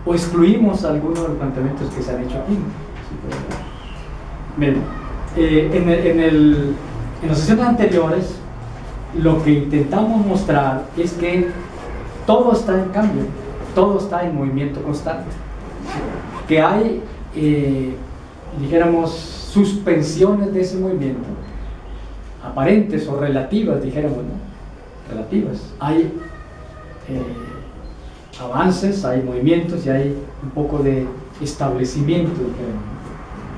o excluimos algunos de los planteamientos que se han hecho aquí. Miren, en las sesiones anteriores lo que intentamos mostrar es que todo está en cambio, todo está en movimiento constante, que hay, dijéramos, suspensiones de ese movimiento, aparentes o relativas, dijéramos, ¿no? Relativas. Hay avances, hay movimientos y hay un poco de establecimiento, dijéramos.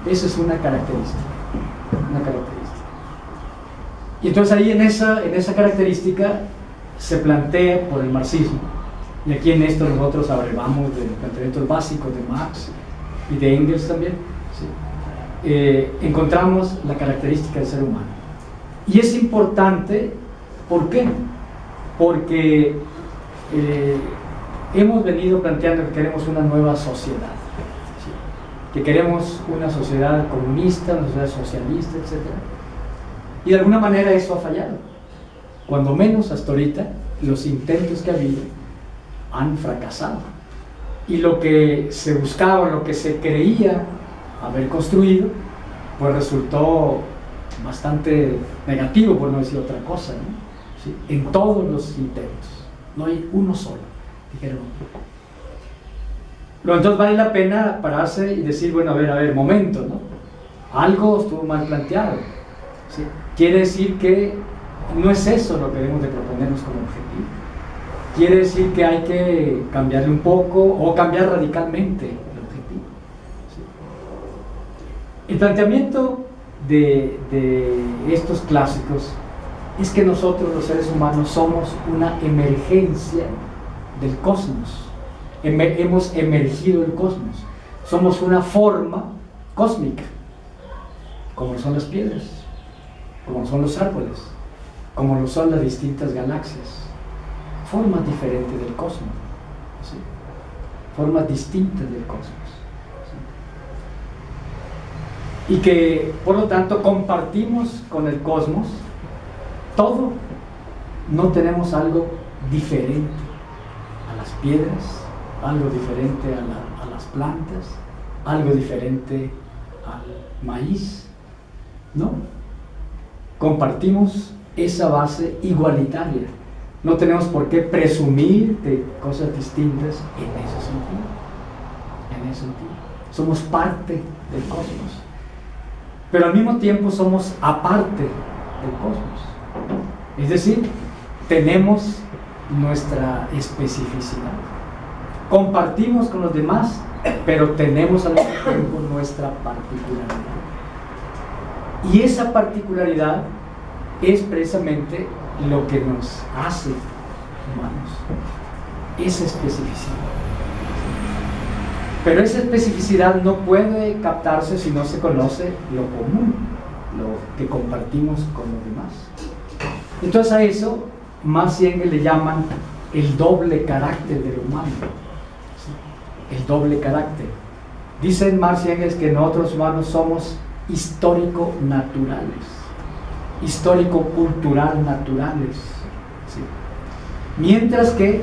Esa es una característica, una característica. Y entonces ahí en esa característica se plantea por el marxismo, y aquí en esto nosotros abrevamos de planteamientos básicos de Marx y de Engels también, ¿sí? Encontramos la característica del ser humano. Y es importante, ¿por qué? Porque hemos venido planteando que queremos una nueva sociedad, ¿sí? Que queremos una sociedad comunista, una sociedad socialista, etc. Y de alguna manera eso ha fallado. Cuando menos hasta ahorita, los intentos que ha habido han fracasado. Y lo que se buscaba, lo que se creía haber construido, pues resultó bastante negativo, por no decir otra cosa, ¿no? ¿Sí? En todos los intentos. No hay uno solo, dijeron. Pero entonces vale la pena pararse y decir, bueno, a ver, momento, ¿no? Algo estuvo mal planteado, ¿sí? Quiere decir que no es eso lo que debemos de proponernos como objetivo. Quiere decir que hay que cambiarle un poco o cambiar radicalmente el objetivo, ¿sí? El planteamiento de estos clásicos es que nosotros los seres humanos somos una emergencia del cosmos. Hemos emergido del cosmos. Somos una forma cósmica, como son las piedras, como son los árboles, como lo son las distintas galaxias. Formas diferentes del cosmos, ¿sí? Formas distintas del cosmos, ¿sí? Y que por lo tanto compartimos con el cosmos todo. No tenemos algo diferente a las piedras, algo diferente a las plantas, algo diferente al maíz, ¿no? Compartimos esa base igualitaria. No tenemos por qué presumir de cosas distintas en ese sentido. En ese sentido. Somos parte del cosmos. Pero al mismo tiempo somos aparte del cosmos. Es decir, tenemos nuestra especificidad. Compartimos con los demás, pero tenemos al mismo tiempo nuestra particularidad. Y esa particularidad es precisamente lo que nos hace humanos, esa especificidad. Pero esa especificidad no puede captarse si no se conoce lo común, lo que compartimos con los demás. Entonces a eso Marx y Engels le llaman el doble carácter del humano, ¿sí? El doble carácter. Dicen Marx y Engels que nosotros humanos somos histórico-naturales, histórico-cultural naturales, ¿sí? Mientras que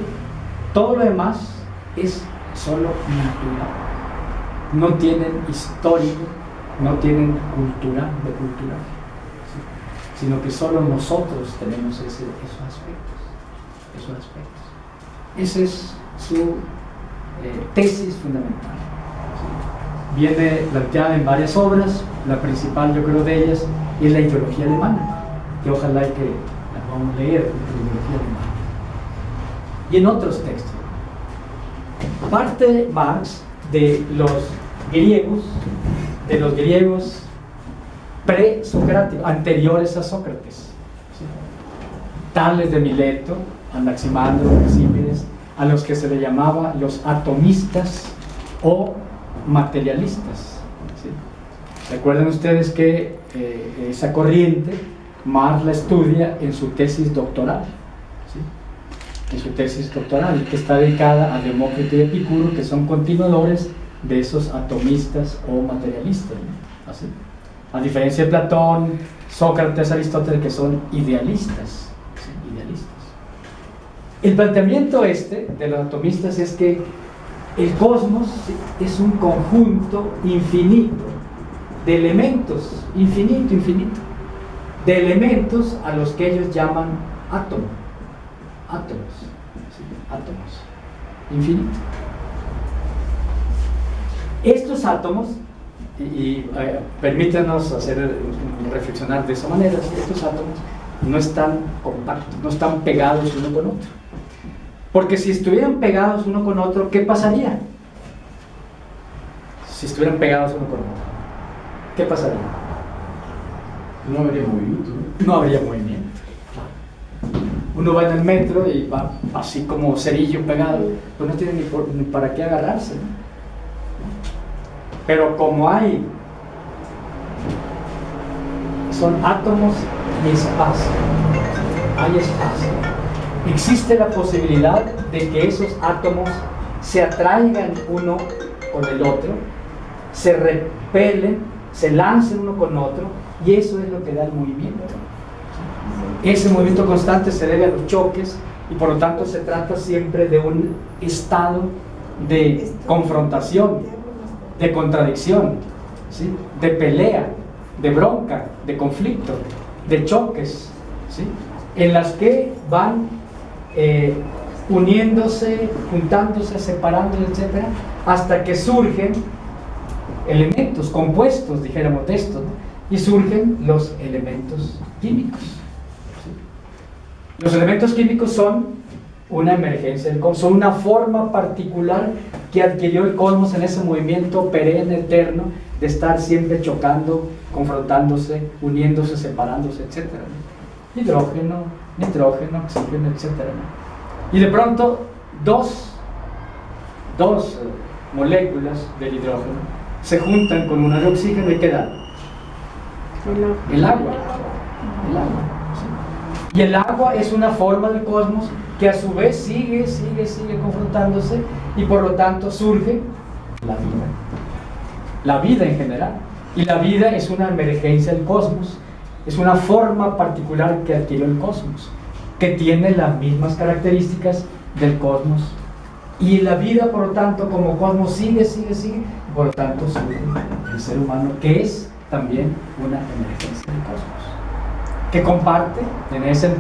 todo lo demás es solo natural. No tienen histórico, no tienen cultural, de cultural, ¿sí? Sino que solo nosotros tenemos esos aspectos. Esa es su tesis fundamental, ¿sí? Viene planteada en varias obras. La principal, yo creo, de ellas es la ideología alemana, que ojalá que la vamos a leer, la ideología alemana. Y en otros textos. Parte Marx de los griegos pre-socráticos, anteriores a Sócrates, ¿sí? Tales de Mileto, Anaximandro, Alcímedes, a los que se le llamaba los atomistas o materialistas, ¿sí? Recuerden ustedes que esa corriente Marx la estudia en su tesis doctoral, ¿sí? En su tesis doctoral, que está dedicada a Demócrito y Epicuro, que son continuadores de esos atomistas o materialistas, ¿no? ¿Así? A diferencia de Platón, Sócrates, Aristóteles, que son idealistas, ¿sí? Idealistas. El planteamiento de los atomistas es que El cosmos es un conjunto infinito de elementos, infinito, de elementos a los que ellos llaman átomos, infinito. Estos átomos, permítanos reflexionar de esa manera, estos átomos no están compactos, no están pegados uno con otro. Porque si estuvieran pegados uno con otro, ¿qué pasaría? Si estuvieran pegados uno con otro, ¿qué pasaría? No habría movimiento. No habría movimiento. Uno va en el metro y va así como cerillo pegado, pues no tiene ni para qué agarrarse, ¿no? Pero como son átomos y espacio, hay espacio, existe la posibilidad de que esos átomos se atraigan uno con el otro, se repelen, se lancen uno con otro, y eso es lo que da el movimiento. Ese movimiento constante se debe a los choques, y por lo tanto se trata siempre de un estado de confrontación, de contradicción, ¿sí? De pelea, de bronca, de conflicto, de choques, ¿sí? En las que van uniéndose, juntándose, separándose, etc., hasta que surgen elementos, compuestos, dijéramos de esto, ¿no? Y surgen los elementos químicos, ¿sí? Los elementos químicos son una emergencia del cosmos, son una forma particular que adquirió el cosmos en ese movimiento perenne, eterno, de estar siempre chocando, confrontándose, uniéndose, separándose, etc., ¿no? Hidrógeno, nitrógeno, oxígeno, etc., ¿no? Y de pronto dos moléculas del hidrógeno se juntan con una de oxígeno y queda el agua. ¿Sí? Y el agua es una forma del cosmos que a su vez sigue confrontándose, y por lo tanto surge la vida en general. Y la vida es una emergencia del cosmos, es una forma particular que adquirió el cosmos, que tiene las mismas características del cosmos. Y la vida, por lo tanto, como cosmos sigue, por lo tanto surge el ser humano, que es también una emergencia del cosmos, que comparte en ese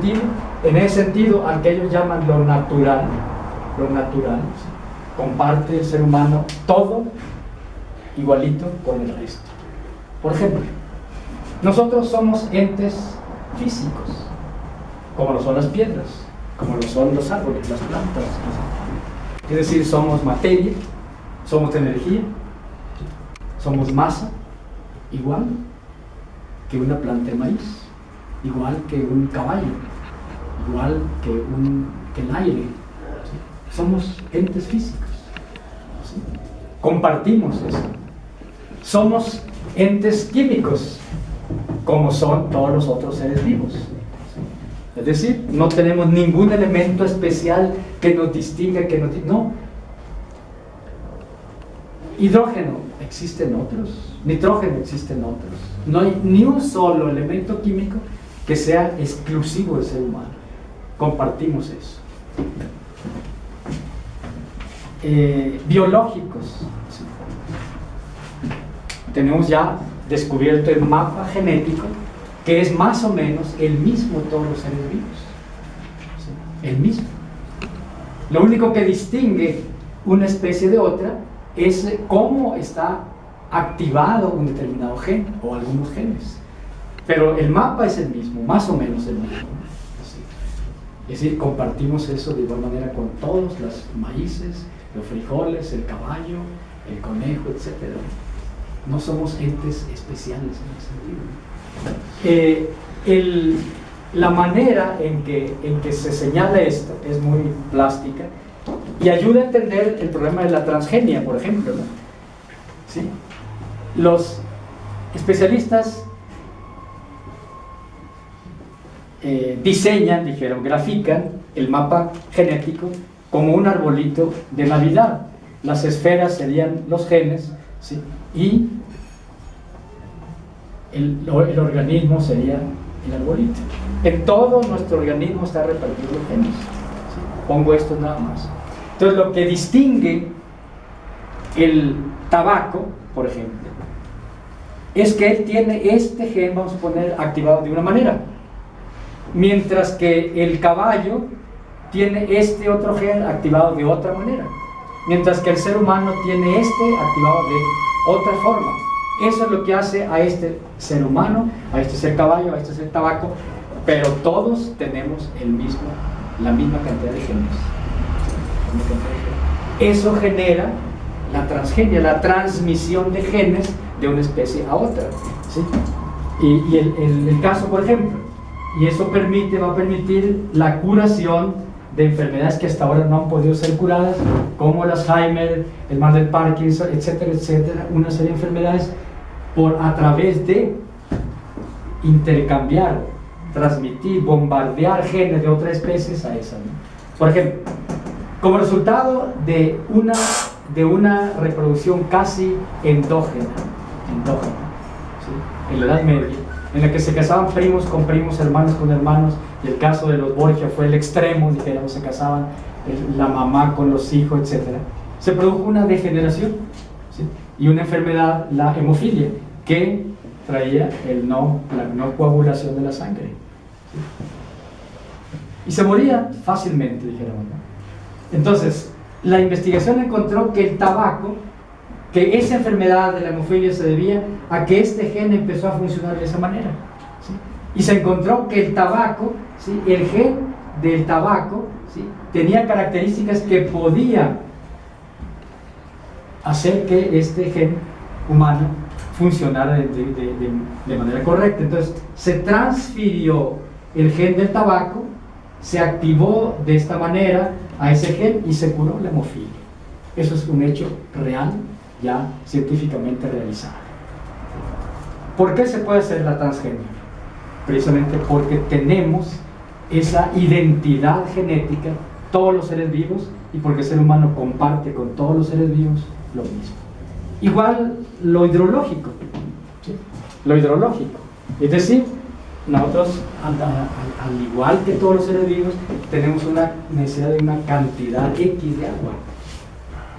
sentido al que ellos llaman lo natural, ¿sí? Comparte el ser humano todo igualito con el resto. Por ejemplo, nosotros somos entes físicos, como lo son las piedras, como lo son los árboles, las plantas, es decir, somos materia, somos energía, somos masa, igual que una planta de maíz, igual que un caballo, igual que el aire, ¿sí? Somos entes físicos, ¿sí? Compartimos eso. Somos entes químicos, como son todos los otros seres vivos, ¿sí? Es decir, no tenemos ningún elemento especial que nos distinga, no. Hidrógeno, existen otros. Nitrógeno, existen otros. No hay ni un solo elemento químico que sea exclusivo del ser humano. Compartimos eso. Biológicos, ¿sí? Tenemos ya descubierto el mapa genético, que es más o menos el mismo de todos los seres vivos, ¿sí? El mismo. Lo único que distingue una especie de otra es cómo está activado un determinado gen o algunos genes, pero el mapa es el mismo, más o menos el mismo, ¿sí? Es decir, compartimos eso de igual manera con todos los maíces, los frijoles, el caballo, el conejo, etc. No somos entes especiales en ese sentido. La manera en que se señala esto es muy plástica y ayuda a entender el problema de la transgenia, por ejemplo, ¿no? ¿Sí? Los especialistas grafican el mapa genético como un arbolito de Navidad. Las esferas serían los genes, ¿sí? Y el organismo sería el arbolito. En todo nuestro organismo está repartido los genes, ¿sí? Pongo esto nada más. Entonces, lo que distingue el tabaco, por ejemplo, es que él tiene este gen, vamos a poner, activado de una manera, mientras que el caballo tiene este otro gen activado de otra manera, mientras que el ser humano tiene este activado de otra forma. Eso es lo que hace a este ser humano, a este ser caballo, a este ser tabaco, pero todos tenemos la misma cantidad de genes. Eso genera la transgenia, la transmisión de genes de una especie a otra, ¿sí? Y el caso, por ejemplo, y eso va a permitir la curación de enfermedades que hasta ahora no han podido ser curadas, como el Alzheimer, el mal del Parkinson, etcétera, etcétera, una serie de enfermedades a través de intercambiar, transmitir, bombardear genes de otras especies a esa, ¿no? Por ejemplo, como resultado de una reproducción casi endógena, ¿sí? En la Edad Media, en la que se casaban primos con primos, hermanos con hermanos, y el caso de los Borgia fue el extremo, dijéramos, se casaban la mamá con los hijos, etc. Se produjo una degeneración, ¿sí? Y una enfermedad, la hemofilia, que traía la no coagulación de la sangre, ¿sí? Y se moría fácilmente, dijéramos, ¿no? Entonces, la investigación encontró que el tabaco, que esa enfermedad de la hemofilia se debía a que este gen empezó a funcionar de esa manera, ¿sí? Y se encontró que el tabaco, ¿sí? El gen del tabaco, ¿sí? Tenía características que podía hacer que este gen humano funcionara de manera correcta. Entonces, se transfirió el gen del tabaco, se activó de esta manera a ese gen y se curó la hemofilia. Eso es un hecho real, ya científicamente realizado. ¿Por qué se puede hacer la transgenia? Precisamente porque tenemos esa identidad genética, todos los seres vivos, y porque el ser humano comparte con todos los seres vivos lo mismo. Igual lo hidrológico, ¿sí? Lo hidrológico, es decir, nosotros, al igual que todos los seres vivos, tenemos una necesidad de una cantidad X de agua,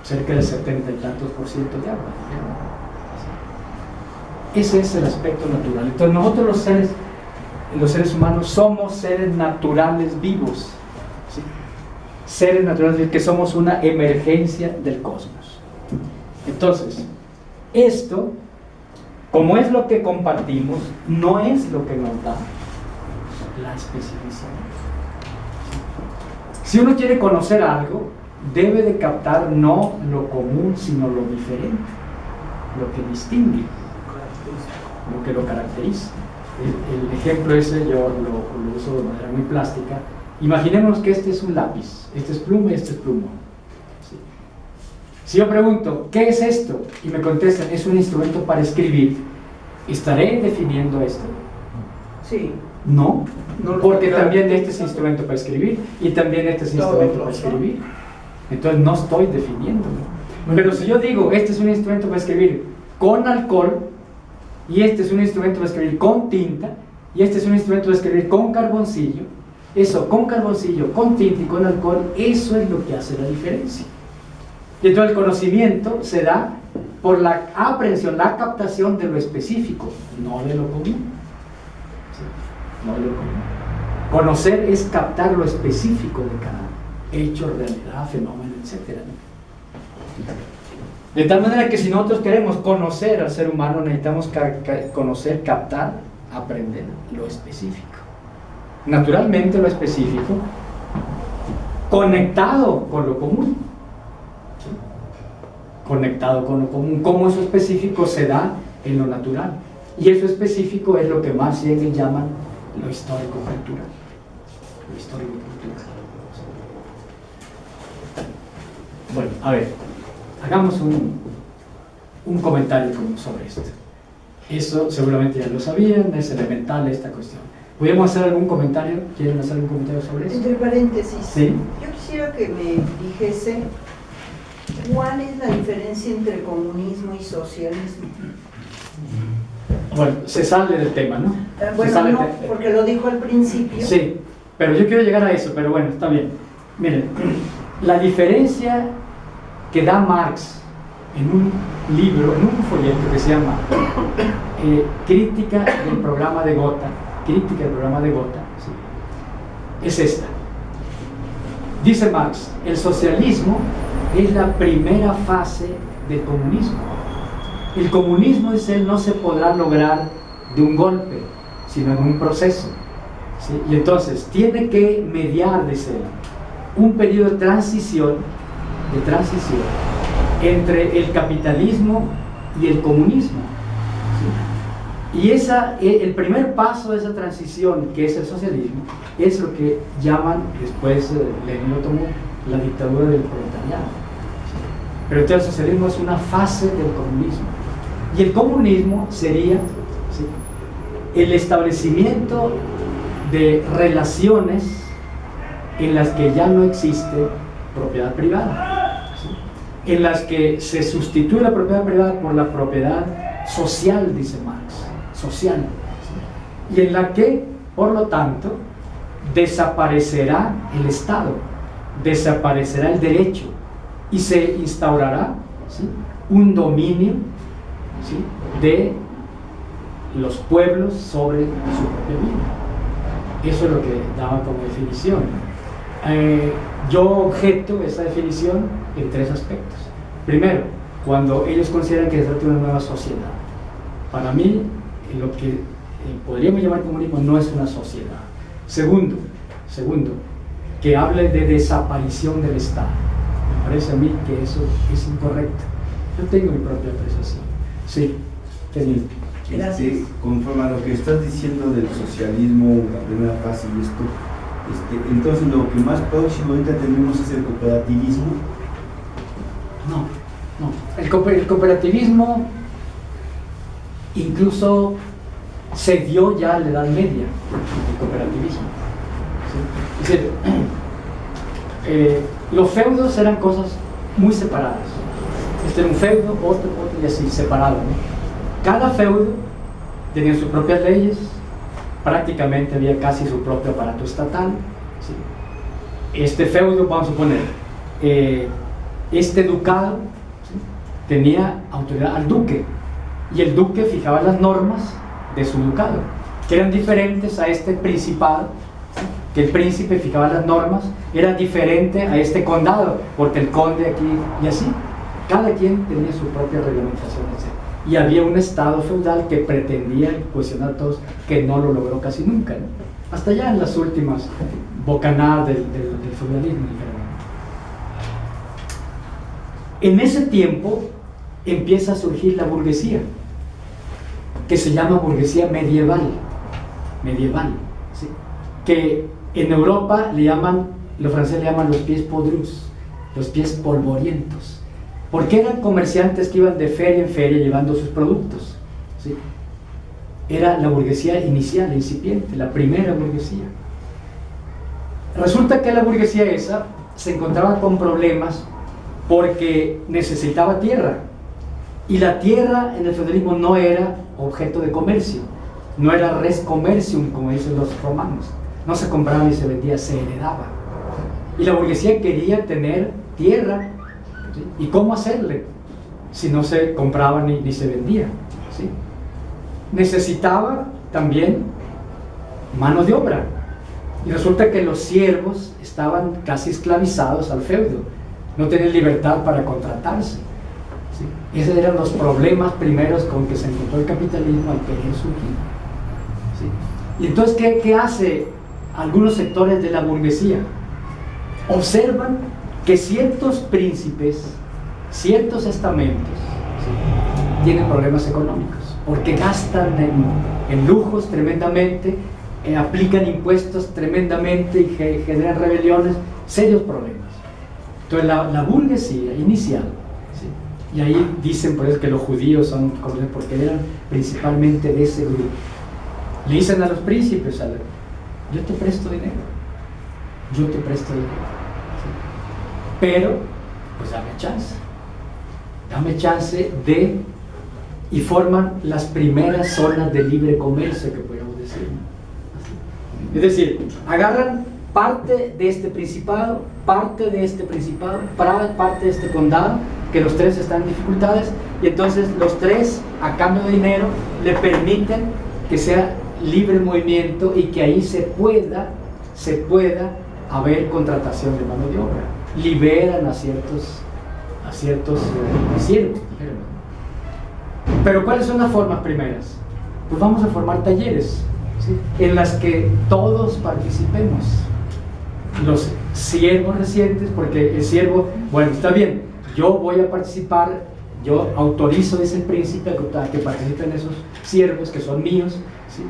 cerca del 70 y tantos % de agua. Ese es el aspecto natural. Entonces nosotros los seres humanos somos seres naturales vivos, ¿sí? Seres naturales vivos, que somos una emergencia del cosmos. Entonces, esto, como es lo que compartimos, no es lo que nos da la especificidad. Si uno quiere conocer algo, debe de captar no lo común, sino lo diferente, lo que distingue, lo que lo caracteriza. El ejemplo ese yo lo uso de manera muy plástica. Imaginemos que este es un lápiz, este es pluma y este es plumón, ¿sí? Si yo pregunto, ¿qué es esto? Y me contestan, es un instrumento para escribir, ¿estaré definiendo esto? Sí. No, porque también este es instrumento para escribir y también este es instrumento para escribir. Entonces no estoy definiendo. Pero si yo digo, este es un instrumento para escribir con alcohol, y este es un instrumento para escribir con tinta, y este es un instrumento para escribir con carboncillo, eso, con carboncillo, con tinta y con alcohol, eso es lo que hace la diferencia. Y entonces el conocimiento se da por la aprehensión, la captación de lo específico, no de lo común. ¿Sí? No de lo común. Conocer es captar lo específico de cada hecho, realidad, fenómeno, etc. De tal manera que si nosotros queremos conocer al ser humano, necesitamos conocer, captar, aprender lo específico. Naturalmente lo específico conectado con lo común, ¿sí? Conectado con lo común, cómo eso específico se da en lo natural, y eso específico es lo que Marx y Engels llaman lo histórico-cultural. Lo histórico-cultural. Bueno, a ver, hagamos un comentario sobre esto. Eso seguramente ya lo sabían, es elemental esta cuestión. ¿Podemos hacer algún comentario? ¿Quieren hacer algún comentario sobre eso? Entre paréntesis, ¿sí? Yo quisiera que me dijese cuál es la diferencia entre comunismo y socialismo. Bueno, se sale del tema, ¿no? Bueno, no, porque lo dijo al principio. Sí, pero yo quiero llegar a eso, pero bueno, está bien. Miren, la diferencia que da Marx en un libro, en un folleto que se llama Crítica del programa de Gotha. Crítica del programa de Gotha, ¿sí? Es esta. Dice Marx, el socialismo es la primera fase del comunismo. El comunismo, dice él, no se podrá lograr de un golpe, sino en un proceso, ¿sí? Y entonces tiene que mediar, dice él, un periodo de transición entre el capitalismo y el comunismo, ¿sí? Y el primer paso de esa transición, que es el socialismo, es lo que llaman, después Lenin lo tomó, la dictadura del proletariado, ¿sí? Pero entonces el socialismo es una fase del comunismo, y el comunismo sería, ¿sí?, el establecimiento de relaciones en las que ya no existe propiedad privada, ¿sí?, en las que se sustituye la propiedad privada por la propiedad social, dice Marx, social, ¿sí?, y en la que, por lo tanto, desaparecerá el Estado, desaparecerá el derecho y se instaurará, ¿sí?, un dominio, ¿sí?, de los pueblos sobre su propia vida. Eso es lo que daba como definición. Yo objeto esa definición en tres aspectos. Primero, cuando ellos consideran que se trata de una nueva sociedad. Para mí, lo que podríamos llamar comunismo no es una sociedad. Segundo, que hable de desaparición del Estado. Me parece a mí que eso es incorrecto. Yo tengo mi propia apreciación. Sí, teniendo. Conforme a lo que estás diciendo del socialismo, la primera fase y esto, entonces lo que más próximo ahorita tenemos es el cooperativismo. No. El cooperativismo incluso se dio ya a la Edad Media, el cooperativismo, ¿sí? Es decir, los feudos eran cosas muy separadas. Este era un feudo, otro y así, separado, ¿no? Cada feudo tenía sus propias leyes, prácticamente había casi su propio aparato estatal, ¿sí? Este feudo, vamos a suponer, este ducado, ¿sí?, tenía autoridad al duque, y el duque fijaba las normas de su ducado, que eran diferentes a este principado, ¿sí?, que el príncipe fijaba las normas, era diferente a este condado, porque el conde aquí, y así, cada quien tenía su propia reglamentación, etc. Y había un estado feudal que pretendía cohesionar a todos, que no lo logró casi nunca, ¿no? Hasta ya en las últimas bocanadas del feudalismo. En ese tiempo empieza a surgir la burguesía, que se llama burguesía medieval, ¿sí?, que en Europa los franceses le llaman los pieds podrus, los pies polvorientos, porque eran comerciantes que iban de feria en feria llevando sus productos, ¿sí? Era la burguesía inicial, incipiente, la primera burguesía. Resulta que la burguesía esa se encontraba con problemas porque necesitaba tierra, y la tierra en el feudalismo no era objeto de comercio, no era res commercium, como dicen los romanos, no se compraba ni se vendía, se heredaba, y la burguesía quería tener tierra, ¿sí?, y cómo hacerle si no se compraba ni se vendía, ¿sí? Necesitaba también mano de obra, y resulta que los siervos estaban casi esclavizados al feudo, no tenían libertad para contratarse, ¿sí? Esos eran los problemas primeros con que se encontró el capitalismo al querer surgir, ¿sí? Y entonces, ¿qué hace algunos sectores de la burguesía? Observan que ciertos príncipes, ciertos estamentos, ¿sí?, tienen problemas económicos, porque gastan en lujos tremendamente, aplican impuestos tremendamente y generan rebeliones, serios problemas. Entonces la burguesía inicial, ¿sí?, y ahí dicen por eso que los judíos son, porque eran principalmente de ese grupo, le dicen a los príncipes, yo te presto dinero, ¿sí?, pero pues dame chance y forman las primeras zonas de libre comercio, que podríamos decir, ¿no? Es decir, agarran parte de este principado, parte de este condado, que los tres están en dificultades, y entonces los tres, a cambio de dinero, le permiten que sea libre movimiento y que ahí se pueda haber contratación de mano de obra. Liberan a ciertos siervos. Pero ¿cuáles son las formas primeras? Pues vamos a formar talleres, ¿sí?, en las que todos participemos. Los siervos recientes, porque el siervo, bueno, está bien, yo voy a participar, yo autorizo, dice el príncipe, a que participen esos siervos que son míos, ¿sí?,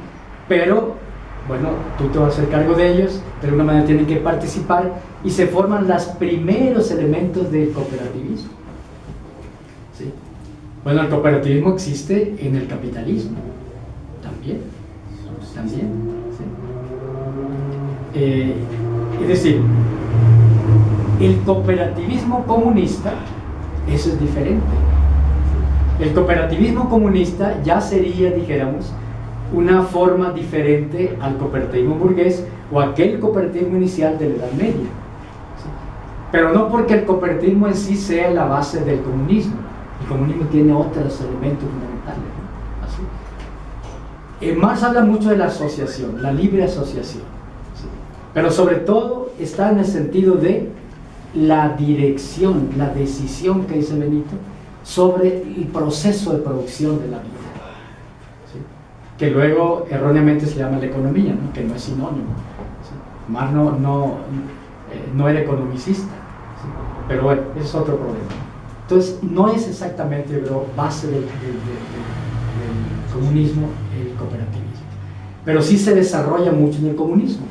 pero bueno, tú te vas a hacer cargo de ellos, de alguna manera tienen que participar, y se forman los primeros elementos del cooperativismo, ¿sí? Bueno, el cooperativismo existe en el capitalismo también, ¿sí? Es decir, el cooperativismo comunista, eso es diferente. El cooperativismo comunista ya sería, dijéramos, una forma diferente al cooperativismo burgués o aquel cooperativismo inicial de la Edad Media, ¿sí? Pero no porque el cooperativismo en sí sea la base del comunismo. El comunismo tiene otros elementos fundamentales, ¿no? Así. Marx habla mucho de la asociación, la libre asociación, ¿sí?, pero sobre todo está en el sentido de la dirección, la decisión que dice Benito sobre el proceso de producción de la vida, ¿sí?, que luego erróneamente se llama la economía, ¿no?, que no es sinónimo, ¿sí? Marx no era economicista, ¿sí?, pero bueno, ese es otro problema. Entonces, no es exactamente, pero base del comunismo el cooperativismo, pero sí se desarrolla mucho en el comunismo,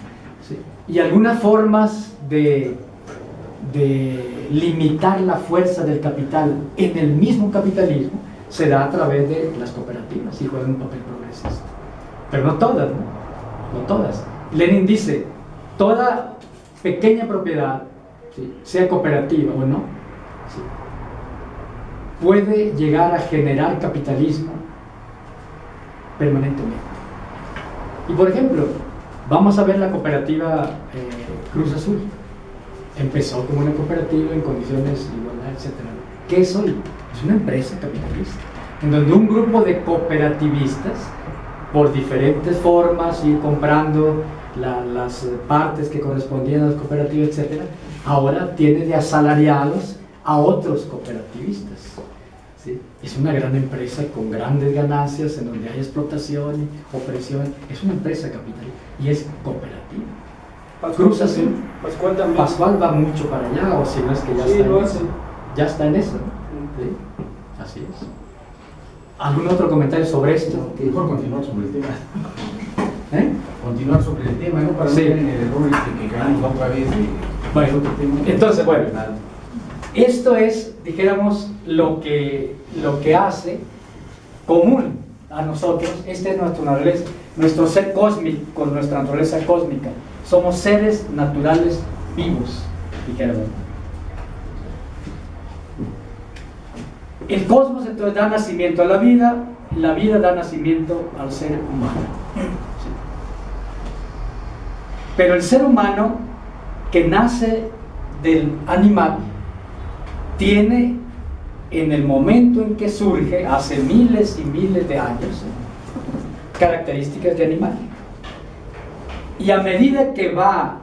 ¿sí? Y algunas formas de limitar la fuerza del capital en el mismo capitalismo se da a través de las cooperativas y juegan un papel progresista, pero no todas, ¿no? No todas. Lenin dice, toda pequeña propiedad, ¿sí?, sea cooperativa o no, ¿sí?, puede llegar a generar capitalismo permanentemente. Y por ejemplo, vamos a ver la cooperativa Cruz Azul. Empezó como una cooperativa en condiciones de igualdad, etc. ¿Qué es hoy? Es una empresa capitalista, en donde un grupo de cooperativistas, por diferentes formas, ir comprando las partes que correspondían a las cooperativas, etc., ahora tiene de asalariados a otros cooperativistas, ¿sí? Es una gran empresa con grandes ganancias, en donde hay explotación, opresión. Es una empresa capitalista y es cooperativa. Cruz Azul. Pascual va mucho para allá, o si no es que ya, sí, está, en eso. Ya está en eso, ¿no? ¿Sí? Así es. ¿Algún otro comentario sobre esto? Mejor continuar sobre el tema. Continuar sobre el tema, ¿no? Para no caer en el error que caímos otra vez. Bueno, entonces, bueno, esto es, dijéramos, lo que hace común a nosotros. Este es nuestra naturaleza, nuestro ser cósmico, con nuestra naturaleza cósmica. Somos seres naturales vivos, dijéramos. El cosmos entonces da nacimiento a la vida da nacimiento al ser humano. ¿Sí? Pero el ser humano que nace del animal tiene, en el momento en que surge, hace miles y miles de años, características de animal. Y a medida que va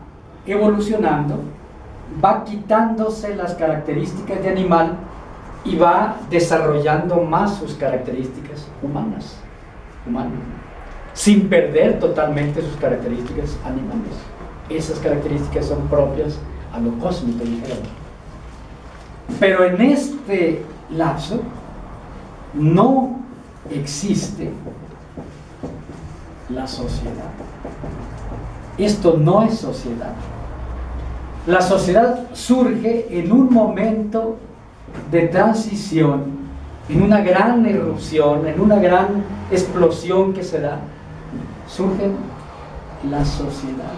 evolucionando, va quitándose las características de animal y va desarrollando más sus características humanas, sin perder totalmente sus características animales. Esas características son propias a lo cósmico, dijéramos. Pero en este lapso no existe la sociedad. Esto no es sociedad. La sociedad surge en un momento de transición, en una gran erupción, en una gran explosión que se da. Surgen las sociedades.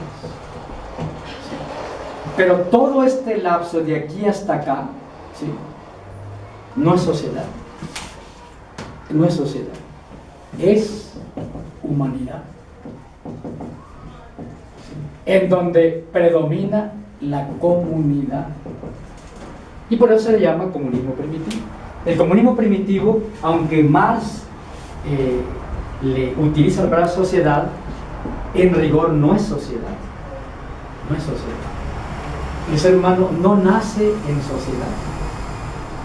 Pero todo este lapso de aquí hasta acá, ¿sí?, no es sociedad. No es sociedad. Es humanidad. En donde predomina la comunidad. Y por eso se le llama comunismo primitivo. El comunismo primitivo, aunque Marx le utiliza la palabra sociedad, en rigor no es sociedad. No es sociedad. El ser humano no nace en sociedad.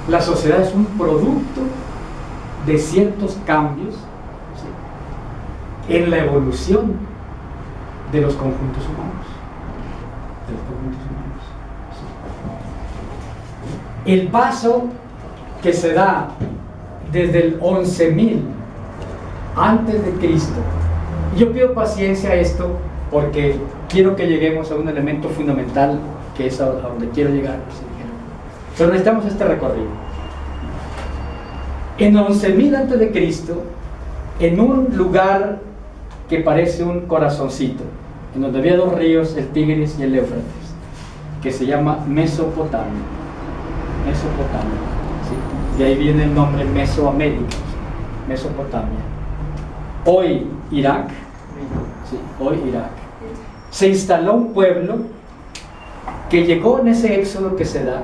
La sociedad es un producto de ciertos cambios, ¿sí?, en la evolución de los conjuntos humanos. De los conjuntos humanos, ¿sí? El paso que se da desde el 11.000 antes de Cristo. Yo pido paciencia a esto porque quiero que lleguemos a un elemento fundamental que es a donde quiero llegar. Pero necesitamos este recorrido. En 11.000 antes de Cristo, en un lugar que parece un corazoncito, en donde había dos ríos, el Tigris y el Éufrates, que se llama Mesopotamia. Mesopotamia, ¿sí? De ahí viene el nombre Mesoamérica, Mesopotamia. Hoy Irak, ¿sí?, hoy Irak. Se instaló un pueblo que llegó en ese éxodo que se da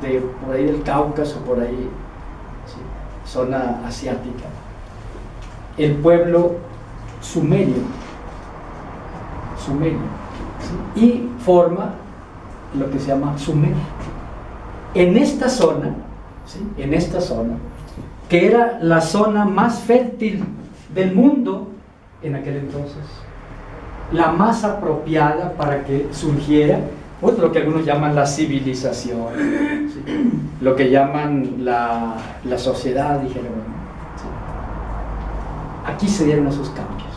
de por ahí del Cáucaso, por ahí, ¿sí?, zona asiática, el pueblo sumerio, ¿sí?, y forma lo que se llama Sumer. En esta zona, ¿sí?, en esta zona, que era la zona más fértil del mundo en aquel entonces, la más apropiada para que surgiera, pues, lo que algunos llaman la civilización, ¿sí?, lo que llaman la sociedad, dijeron, ¿sí? Aquí se dieron esos cambios,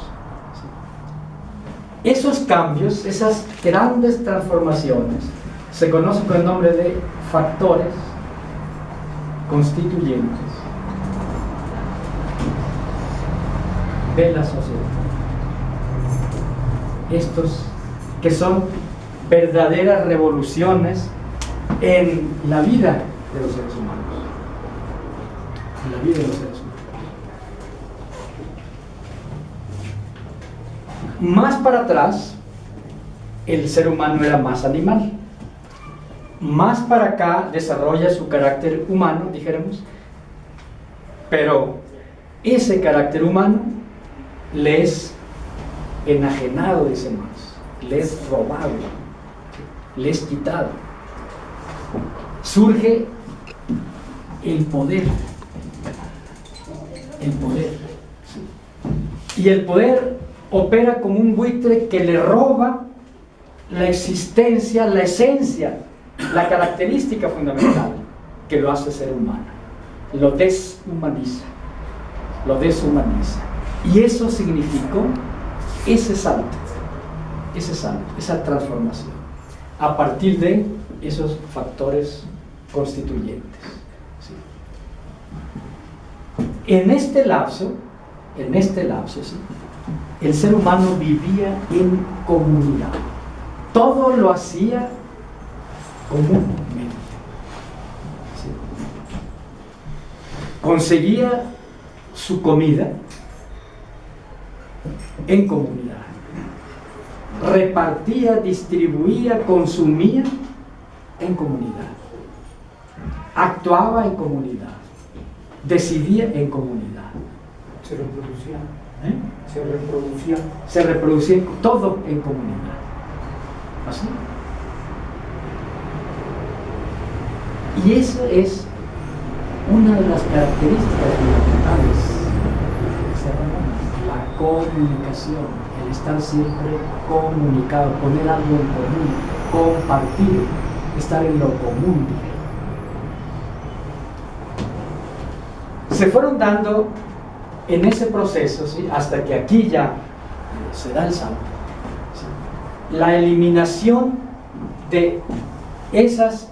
¿sí? Esos cambios, esas grandes transformaciones, se conocen con el nombre de factores constituyentes de la sociedad. Estos que son verdaderas revoluciones en la vida de los seres humanos. En la vida de los seres humanos. Más para atrás, el ser humano era más animal. Más para acá desarrolla su carácter humano, dijéramos, pero ese carácter humano le es enajenado, dice Marx, le es robado, le es quitado. Surge el poder, ¿sí? Y el poder opera como un buitre que le roba la existencia, la esencia, la característica fundamental que lo hace ser humano. Lo deshumaniza, y eso significó ese salto, esa transformación a partir de esos factores constituyentes, ¿sí? En este lapso, ¿sí?, el ser humano vivía en comunidad, todo lo hacía comúnmente, ¿sí? Conseguía su comida en comunidad, repartía, distribuía, consumía en comunidad, actuaba en comunidad, decidía en comunidad, Se reproducía. ¿eh? Se reproducía todo en comunidad, así. Y eso es una de las características fundamentales del ser humano, la comunicación, el estar siempre comunicado, poner algo en común, compartir, estar en lo común. Se fueron dando en ese proceso, ¿sí?, hasta que aquí ya se da el salto, ¿sí?, la eliminación de esas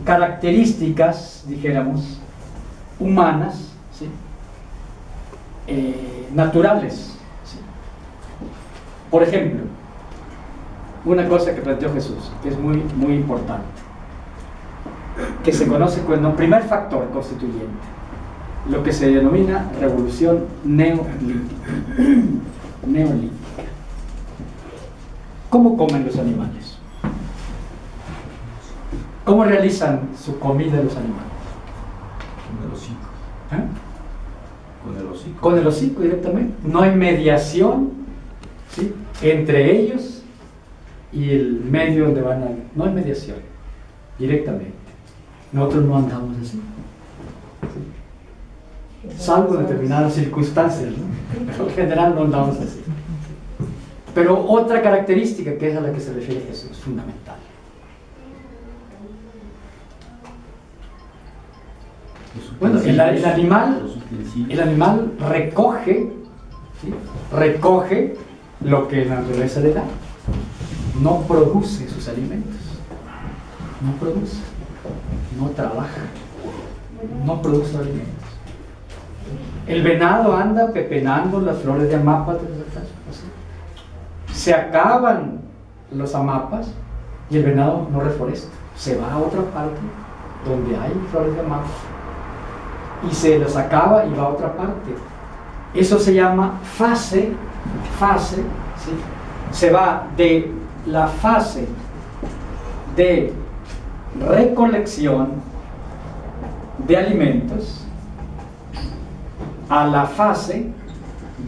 características, dijéramos, humanas, ¿sí?, naturales, ¿sí? Por ejemplo, una cosa que planteó Jesús, que es muy, muy importante, que se conoce como primer factor constituyente, lo que se denomina revolución neolítica. ¿Cómo comen los animales? ¿Cómo realizan su comida los animales? Con el hocico. ¿Eh? Con el hocico. Con el hocico directamente. No hay mediación, ¿sí?, entre ellos y el medio donde van a... No hay mediación, directamente. Nosotros no andamos así, ¿sí?, salvo en determinadas circunstancias, ¿no? Pero en general no andamos así. Pero otra característica que es a la que se refiere Jesús, fundamental. Bueno, el animal recoge, ¿sí?, recoge lo que la naturaleza le da. No produce sus alimentos. No produce. No trabaja. No produce alimentos. El venado anda pepenando las flores de amapas de los atrás, así. Se acaban los amapas y el venado no reforesta. Se va a otra parte donde hay flores de amapas y se los acaba y va a otra parte. Eso se llama fase, ¿sí? Se va de la fase de recolección de alimentos a la fase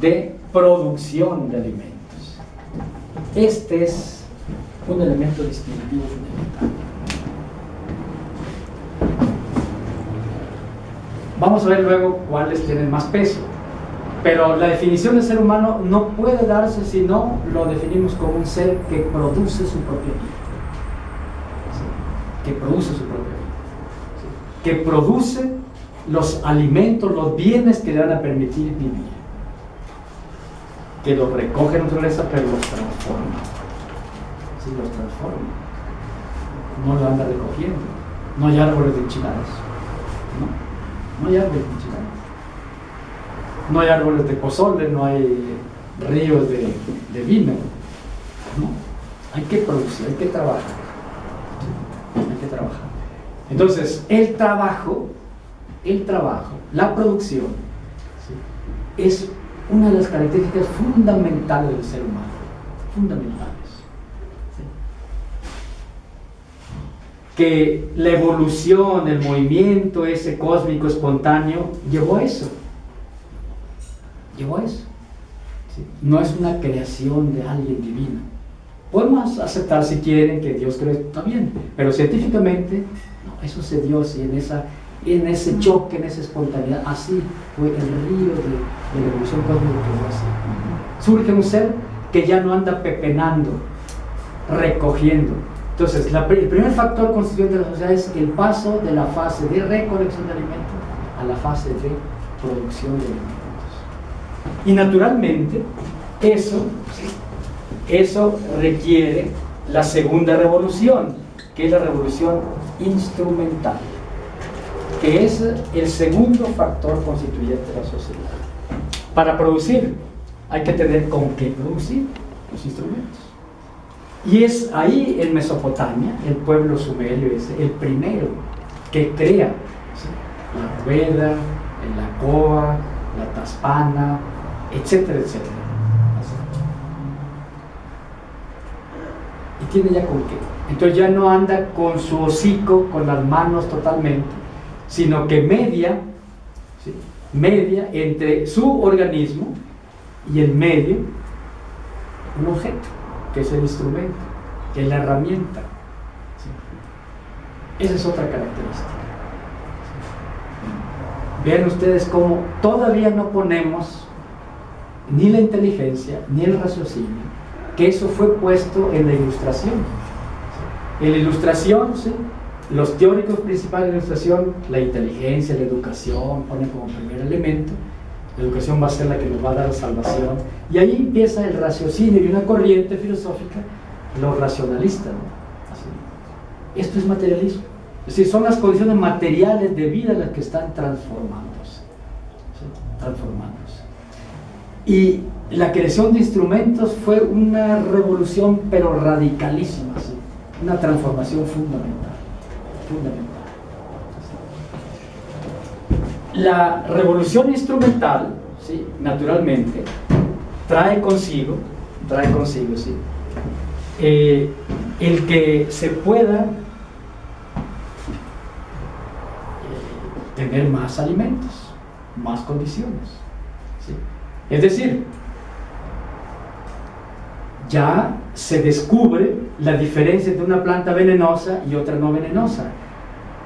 de producción de alimentos. Este es un elemento distintivo fundamental. Vamos a ver luego cuáles tienen más peso, pero la definición de ser humano no puede darse si no lo definimos como un ser que produce su propia vida, ¿sí?, que produce su propia vida, ¿sí?, que produce los alimentos, los bienes que le van a permitir vivir, que los recoge la naturaleza pero los transforma, ¿sí?, los transforma, no lo anda recogiendo. No hay árboles de enchiladas, no hay árboles de enchiladas, no hay árboles de pozole, no hay ríos de vino, ¿no? Hay que producir, hay que trabajar, ¿sí?, hay que trabajar. Entonces el trabajo, la producción, ¿sí?, es una de las características fundamentales del ser humano, fundamentales, ¿sí?, que la evolución, el movimiento ese cósmico espontáneo llevó a eso, ¿sí? No es una creación de alguien divino. Podemos aceptar si quieren que Dios creó, está bien, pero científicamente no, eso se dio así, en ese choque, en esa espontaneidad, así fue el río de la evolución cósmica que fue así. Surge un ser que ya no anda pepenando, recogiendo. Entonces, el primer factor constituyente de la sociedad es el paso de la fase de recolección de alimentos a la fase de producción de alimentos. Y naturalmente, eso requiere la segunda revolución, que es la revolución instrumental, que es el segundo factor constituyente de la sociedad. Para producir hay que tener con qué producir los instrumentos. Y es ahí en Mesopotamia, el pueblo sumerio es el primero que crea, ¿sí?, la rueda, la coa, la taspana, etcétera, etcétera. Y tiene ya con qué. Entonces ya no anda con su hocico, con las manos totalmente, sino que media, ¿sí?, media entre su organismo y el medio un objeto, que es el instrumento, que es la herramienta, ¿sí? Esa es otra característica. Vean ustedes cómo todavía no ponemos ni la inteligencia ni el raciocinio, que eso fue puesto en la Ilustración. En la Ilustración, ¿sí?, los teóricos principales de la Ilustración, la inteligencia, la educación, ponen como primer elemento. La educación va a ser la que nos va a dar la salvación. Y ahí empieza el raciocinio y una corriente filosófica, los racionalistas, ¿no? Así. Esto es materialismo. Es decir, son las condiciones materiales de vida las que están transformándose. ¿Sí? Transformándose. Y la creación de instrumentos fue una revolución, pero radicalísima, ¿sí? Una transformación fundamental. Fundamental. La revolución instrumental, ¿sí?, naturalmente, trae consigo, ¿sí?, el que se pueda tener más alimentos, más condiciones, ¿sí? Es decir, ya se descubre la diferencia entre una planta venenosa y otra no venenosa,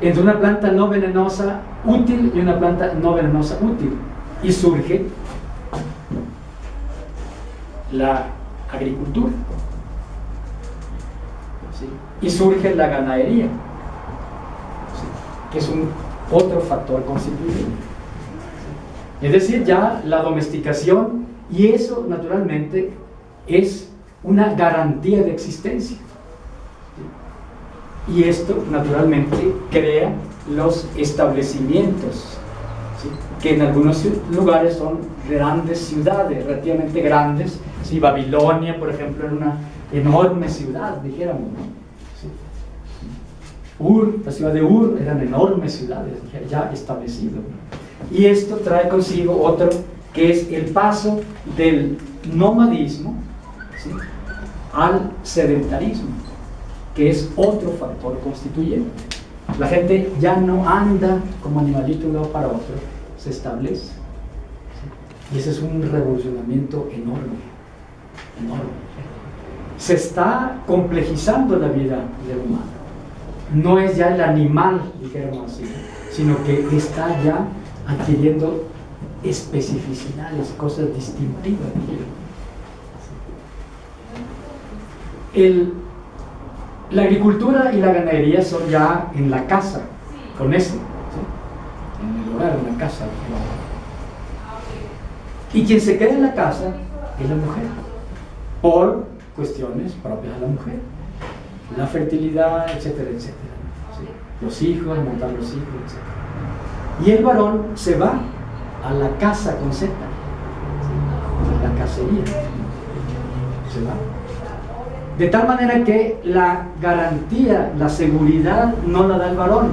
entre una planta no venenosa útil y una planta no venenosa útil, y surge la agricultura, ¿sí? Y surge la ganadería, ¿sí? Que es otro factor constituyente, ¿sí? Es decir, ya la domesticación, y eso naturalmente es una garantía de existencia, ¿sí? Y esto naturalmente crea los establecimientos, ¿sí? Que en algunos lugares son grandes ciudades, relativamente grandes, ¿sí? Babilonia, por ejemplo, era una enorme ciudad, dijéramos, ¿no? ¿Sí? La ciudad de Ur, eran enormes ciudades ya establecidas, ¿no? Y esto trae consigo otro, que es el paso del nomadismo, ¿sí? Al sedentarismo, que es otro factor constituyente. La gente ya no anda como animalito de un lado para otro, se establece, ¿sí? Y ese es un revolucionamiento enorme, enorme. Se está complejizando la vida del humano. No es ya el animal, dijéramos así, sino que está ya adquiriendo especificidades, cosas distintivas. La agricultura y la ganadería son ya en la casa, con eso, ¿sí? En el hogar, en la casa. Y quien se queda en la casa es la mujer, por cuestiones propias de la mujer, la fertilidad, etcétera, etcétera, ¿sí? Los hijos, montar los hijos, etcétera. Y el varón se va a la casa con Z, ¿sí? La cacería, se va. De tal manera que la garantía, la seguridad no la da el varón,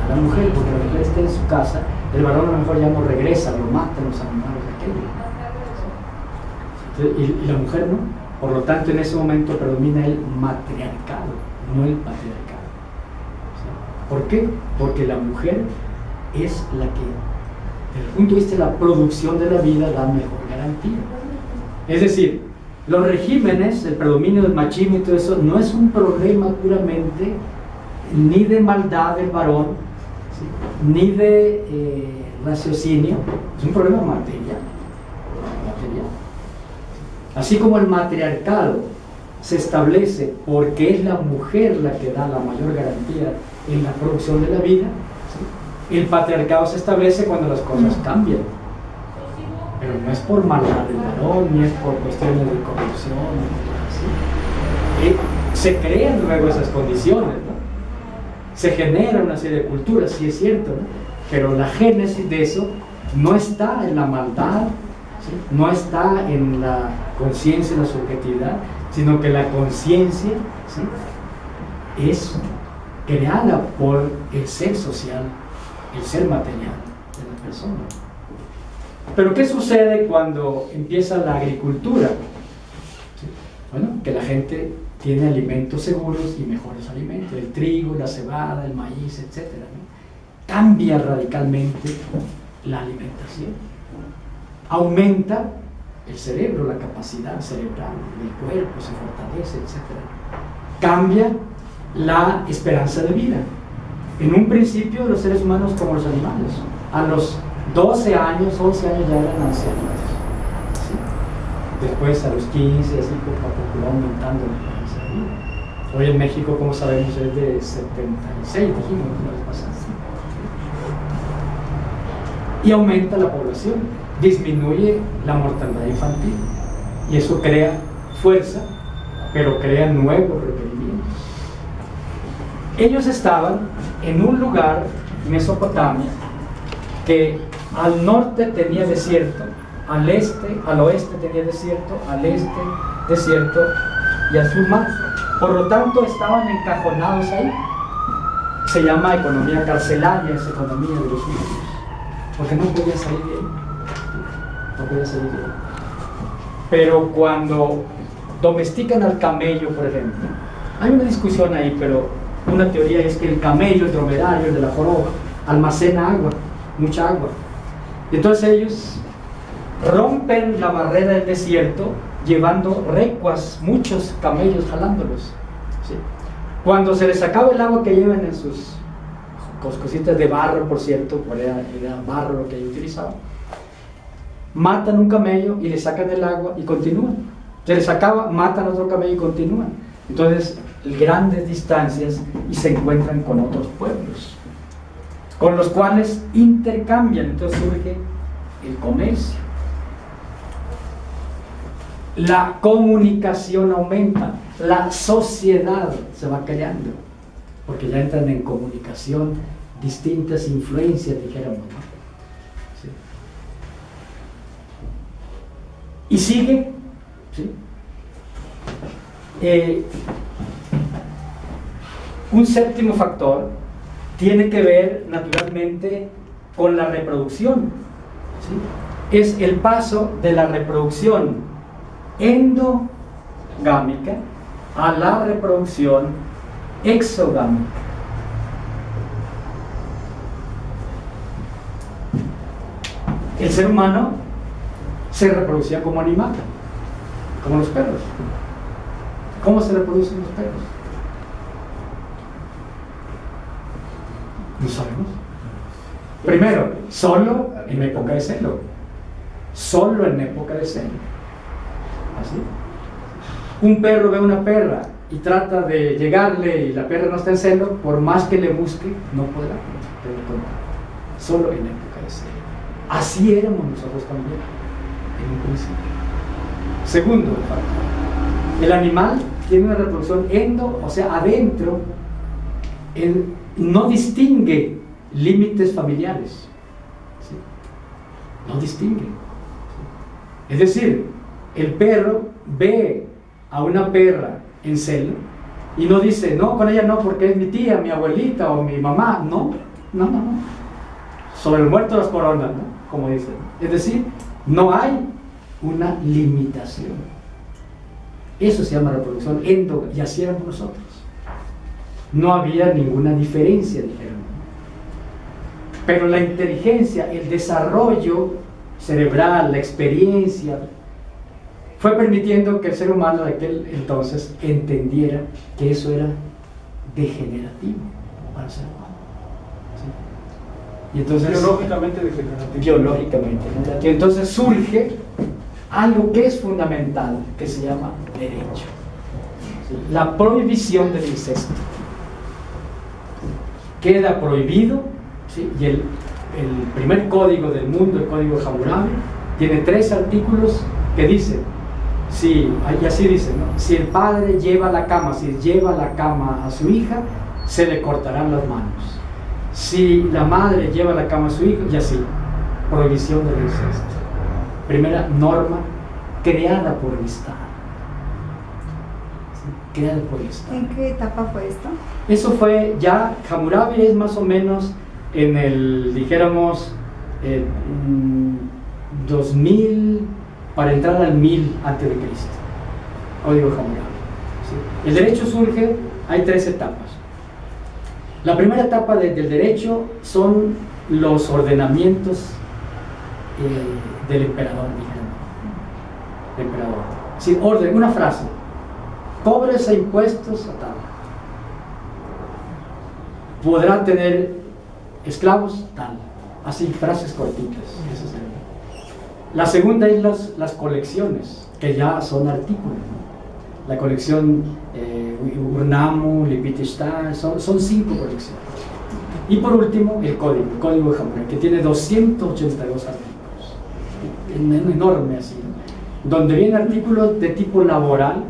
la da la mujer, porque la mujer está en su casa, el varón a lo mejor ya no regresa, lo matan los animales aquellos. Y la mujer no. Por lo tanto, en ese momento predomina el matriarcado, no el patriarcado. ¿Sí? ¿Por qué? Porque la mujer es la que, desde el punto de vista de la producción de la vida, da mejor garantía. Es decir, los regímenes, el predominio del machismo y todo eso, no es un problema puramente ni de maldad del varón, ¿sí? Ni de raciocinio, es un problema material. Así como el matriarcado se establece porque es la mujer la que da la mayor garantía en la producción de la vida, ¿sí? El patriarcado se establece cuando las cosas cambian. Pero no es por maldad del varón, ni es por cuestiones de corrupción, ¿sí? Se crean luego esas condiciones, ¿no? Se genera una serie de culturas, sí es cierto, ¿no? Pero la génesis de eso no está en la maldad, ¿sí? No está en la conciencia y la subjetividad, sino que la conciencia, ¿sí? Es creada por el ser social, el ser material de la persona. Pero ¿qué sucede cuando empieza la agricultura? ¿Sí? Bueno, que la gente tiene alimentos seguros y mejores alimentos, el trigo, la cebada, el maíz, etc., ¿no? Cambia radicalmente la alimentación. Aumenta el cerebro, la capacidad cerebral, el cuerpo se fortalece, etc. Cambia la esperanza de vida. En un principio los seres humanos como los animales, a los 12 años, 11 años ya eran ancianos, ¿sí? Después a los 15, así poco a poco va aumentando la esperanza de vida. Hoy en México, como sabemos, es de 76, dijimos la vez pasada. Y aumenta la población, disminuye la mortalidad infantil, y eso crea fuerza, pero crea nuevos requerimientos. Ellos estaban en un lugar, Mesopotamia, que al norte tenía desierto, al oeste tenía desierto, al este desierto y al sur mar. Por lo tanto, estaban encajonados ahí. Se llama economía carcelaria, esa economía de los suyos, porque no podía salir bien. No podía salir bien. Pero cuando domestican al camello, por ejemplo, hay una discusión ahí, pero una teoría es que el camello, el dromedario, el de la joroba, almacena agua, mucha agua. Entonces ellos rompen la barrera del desierto llevando recuas, muchos camellos jalándolos, ¿sí? Cuando se les acaba el agua que llevan en sus cositas de barro, por cierto, era barro lo que ellos utilizaban, matan un camello y le sacan el agua y continúan. Se les acaba, matan otro camello y continúan. Entonces, grandes distancias y se encuentran con otros pueblos, con los cuales intercambian. Entonces surge el comercio. La comunicación aumenta, la sociedad se va creando, porque ya entran en comunicación distintas influencias, dijéramos, ¿no? ¿Sí? Y sigue, ¿sí? Un séptimo factor tiene que ver naturalmente con la reproducción, ¿sí? Es el paso de la reproducción endogámica a la reproducción exogámica. El ser humano se reproducía como animal, como los perros. ¿Cómo se reproducen los perros? No sabemos. Primero, solo en época de celo. Solo en época de celo. ¿Así? Un perro ve a una perra y trata de llegarle y la perra no está en celo, por más que le busque, no podrá. Solo en época de celo. Así éramos nosotros también, en un principio. Segundo, el animal tiene una reproducción o sea, adentro, no distingue límites familiares, ¿sí? No distingue, ¿sí? Es decir, el perro ve a una perra en celo y no dice, no, con ella no, porque es mi tía, mi abuelita o mi mamá. No. Sobre el muerto las coronas, ¿no? Como dicen. Es decir, no hay una limitación. Eso se llama reproducción endógama, y así éramos nosotros. No había ninguna diferencia, dijeron. Pero la inteligencia, el desarrollo cerebral, la experiencia, fue permitiendo que el ser humano de aquel entonces entendiera que eso era degenerativo para el ser humano. ¿Sí? Y entonces, biológicamente degenerativo. Biológicamente. Y entonces surge algo que es fundamental, que se llama derecho. ¿Sí? La prohibición del incesto. Queda prohibido, ¿sí? Y el primer código del mundo, el código de Hammurabi, tiene 3 artículos que dicen, y así dice, ¿no? Si el padre lleva a la cama a su hija, se le cortarán las manos. Si la madre lleva a la cama a su hijo, y así, prohibición del incesto. Primera norma creada por el Estado. ¿Sí? Creada por el Estado. ¿En qué etapa fue esto? Eso fue ya, Hammurabi es más o menos en el, dijéramos, 2000, para entrar al 1000 antes de Cristo. Código Hammurabi. ¿Sí? El derecho surge, hay 3 etapas. La primera etapa del derecho son los ordenamientos del emperador, dijeron. El emperador. Sí, orden, una frase. Cobres e impuestos a tal. Podrán tener esclavos, tal. Así, frases cortitas. Eso es el... La segunda es las colecciones, que ya son artículos, ¿no? La colección Urnamo, Lipitishtar, son 5 colecciones. Y por último, el código de Hammurabi, que tiene 282 artículos. Enorme así, ¿no? Donde vienen artículos de tipo laboral,